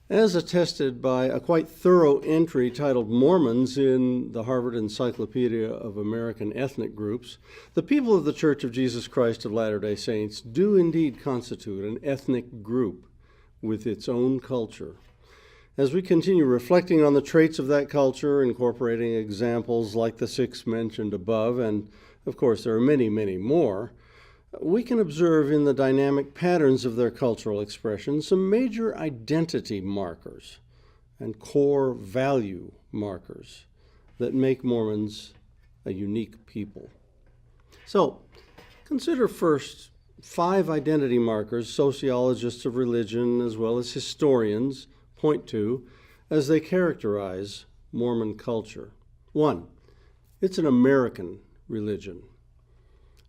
as attested by a quite thorough entry titled Mormons in the Harvard Encyclopedia of American Ethnic Groups. The people of the Church of Jesus Christ of Latter-day Saints do indeed constitute an ethnic group with its own culture. As we continue reflecting on the traits of that culture, incorporating examples like the 6 mentioned above, and of course there are many, many more, we can observe in the dynamic patterns of their cultural expression some major identity markers and core value markers that make Mormons a unique people. So, consider first 5 identity markers sociologists of religion as well as historians point to as they characterize Mormon culture. 1, it's an American religion.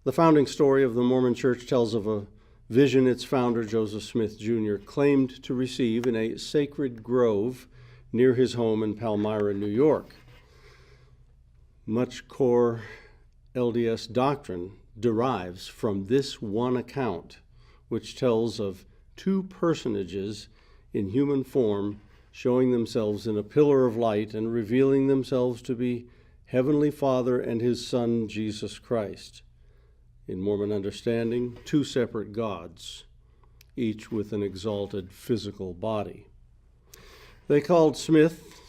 The founding story of the Mormon Church tells of a vision its founder, Joseph Smith Jr., claimed to receive in a sacred grove near his home in Palmyra, New York. Much core LDS doctrine derives from this one account, which tells of 2 personages in human form showing themselves in a pillar of light and revealing themselves to be Heavenly Father and his Son, Jesus Christ. In Mormon understanding, 2 separate gods, each with an exalted physical body. They called Smith,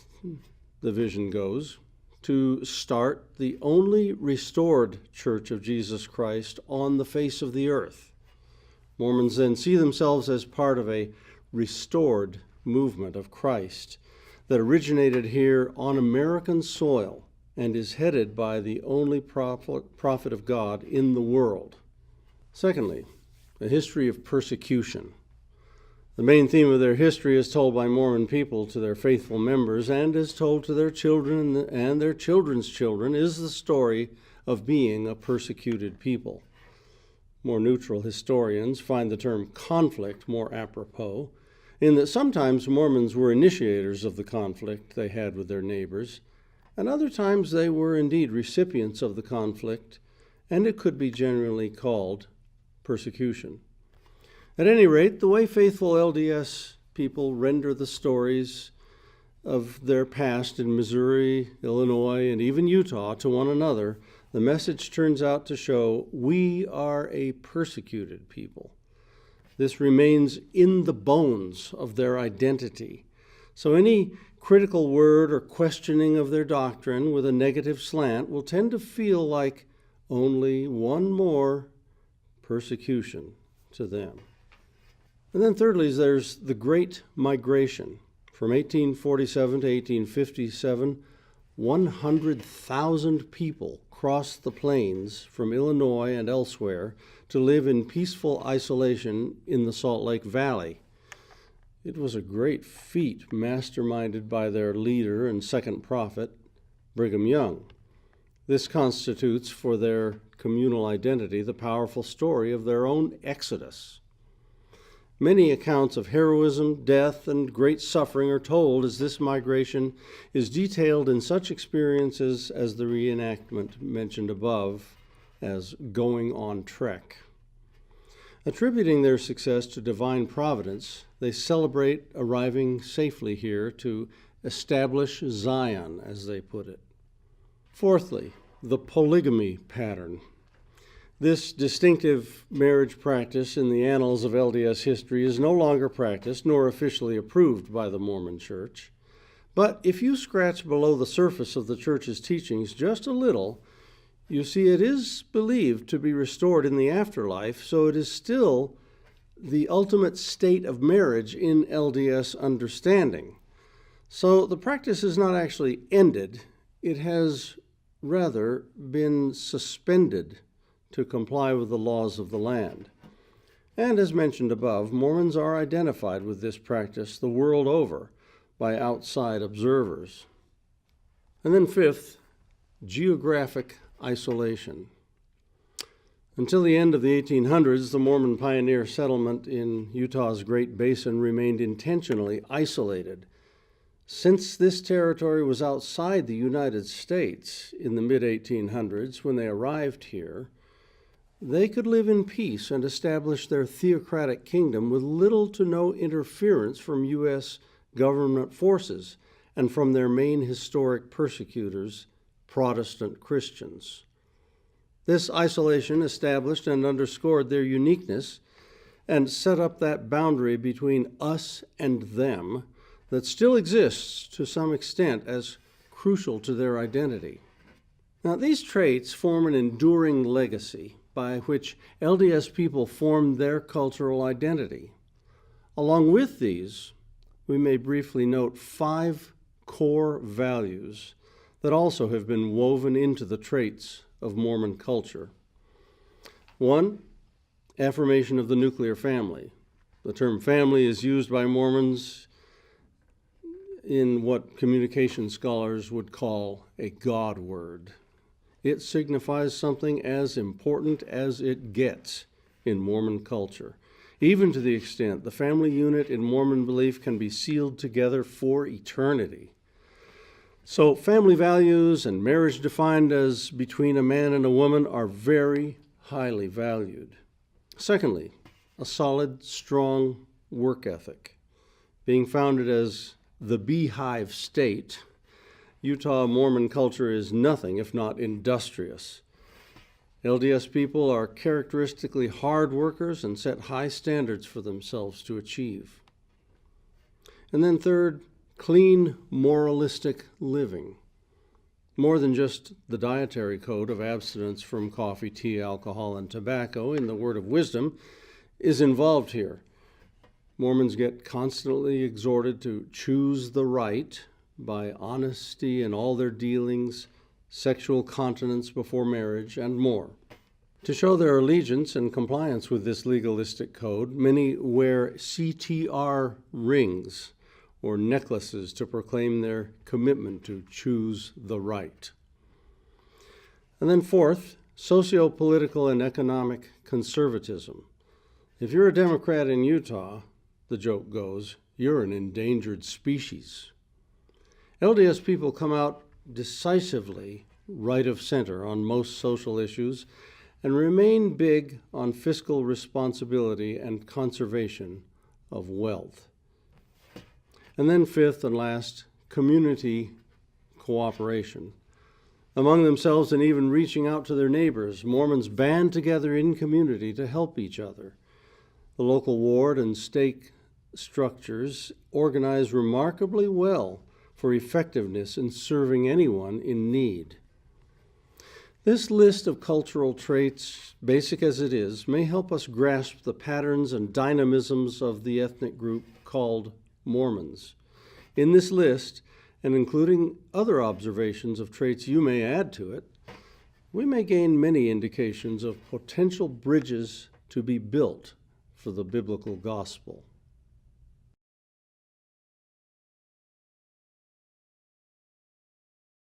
the vision goes, to start the only restored Church of Jesus Christ on the face of the earth. Mormons then see themselves as part of a restored movement of Christ that originated here on American soil and is headed by the only prophet of God in the world. Secondly, a history of persecution. The main theme of their history is told by Mormon people to their faithful members and is told to their children and their children's children is the story of being a persecuted people. More neutral historians find the term conflict more apropos, in that sometimes Mormons were initiators of the conflict they had with their neighbors, and other times they were indeed recipients of the conflict, and it could be generally called persecution. At any rate, the way faithful LDS people render the stories of their past in Missouri, Illinois, and even Utah to one another, the message turns out to show we are a persecuted people. This remains in the bones of their identity. So any critical word or questioning of their doctrine with a negative slant will tend to feel like only one more persecution to them. And then thirdly, there's the Great Migration. From 1847 to 1857, 100,000 people crossed the plains from Illinois and elsewhere to live in peaceful isolation in the Salt Lake Valley. It was a great feat masterminded by their leader and second prophet, Brigham Young. This constitutes for their communal identity the powerful story of their own exodus. Many accounts of heroism, death, and great suffering are told as this migration is detailed in such experiences as the reenactment mentioned above as going on trek. Attributing their success to divine providence, they celebrate arriving safely here to establish Zion, as they put it. Fourthly, the polygamy pattern. This distinctive marriage practice in the annals of LDS history is no longer practiced nor officially approved by the Mormon Church. But if you scratch below the surface of the Church's teachings just a little, you see it is believed to be restored in the afterlife, so it is still the ultimate state of marriage in LDS understanding. So the practice is not actually ended, it has rather been suspended to comply with the laws of the land. And as mentioned above, Mormons are identified with this practice the world over by outside observers. And then fifth, geographic isolation. Until the end of the 1800s, the Mormon pioneer settlement in Utah's Great Basin remained intentionally isolated. Since this territory was outside the United States in the mid-1800s, when they arrived here, they could live in peace and establish their theocratic kingdom with little to no interference from U.S. government forces and from their main historic persecutors, Protestant Christians. This isolation established and underscored their uniqueness and set up that boundary between us and them that still exists to some extent as crucial to their identity. Now, these traits form an enduring legacy by which LDS people formed their cultural identity. Along with these, we may briefly note 5 core values that also have been woven into the traits of Mormon culture. 1, affirmation of the nuclear family. The term family is used by Mormons in what communication scholars would call a God word. It signifies something as important as it gets in Mormon culture, even to the extent the family unit in Mormon belief can be sealed together for eternity. So family values and marriage defined as between a man and a woman are very highly valued. Secondly, a solid, strong work ethic. Being founded as the beehive state, Utah Mormon culture is nothing if not industrious. LDS people are characteristically hard workers and set high standards for themselves to achieve. And then third, clean, moralistic living. More than just the dietary code of abstinence from coffee, tea, alcohol, and tobacco in the Word of Wisdom is involved here. Mormons get constantly exhorted to choose the right by honesty in all their dealings, sexual continence before marriage, and more. To show their allegiance and compliance with this legalistic code, many wear CTR rings or necklaces to proclaim their commitment to choose the right. And then fourth, socio-political and economic conservatism. If you're a Democrat in Utah, the joke goes, you're an endangered species. LDS people come out decisively right of center on most social issues and remain big on fiscal responsibility and conservation of wealth. And then fifth and last, community cooperation. Among themselves and even reaching out to their neighbors, Mormons band together in community to help each other. The local ward and stake structures organize remarkably well for effectiveness in serving anyone in need. This list of cultural traits, basic as it is, may help us grasp the patterns and dynamisms of the ethnic group called Mormons. In this list, and including other observations of traits you may add to it, we may gain many indications of potential bridges to be built for the biblical gospel.